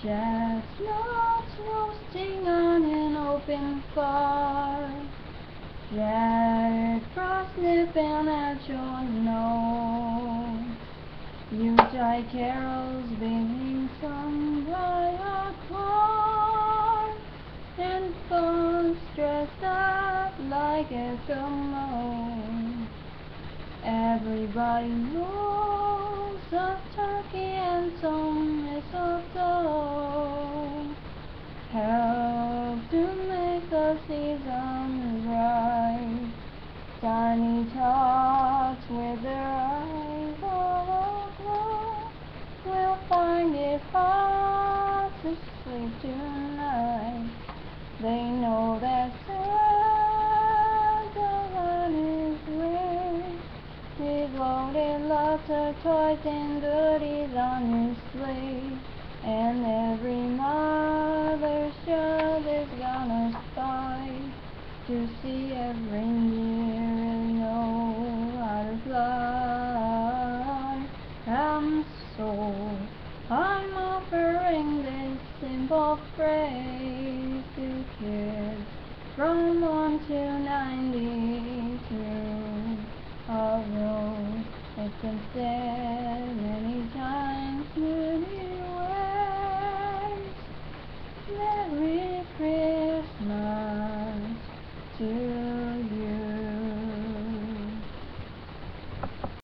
Chestnuts roasting on an open fire, Jack Frost nipping at your nose. Yuletide carols being sung by a choir, and folks dressed up like Eskimos. Everybody knows of turkey and some mistletoe help to make the season bright. Tiny tots with their eyes all aglow will find it hard to sleep tonight. They know that Santa on his way, he's loaded lots of toys and goodies on his sleigh, and every mother's child is gonna spy to see if reindeer really know how to fly. And so I'm offering this simple phrase to kids from 1 to 92, although it's been said many times.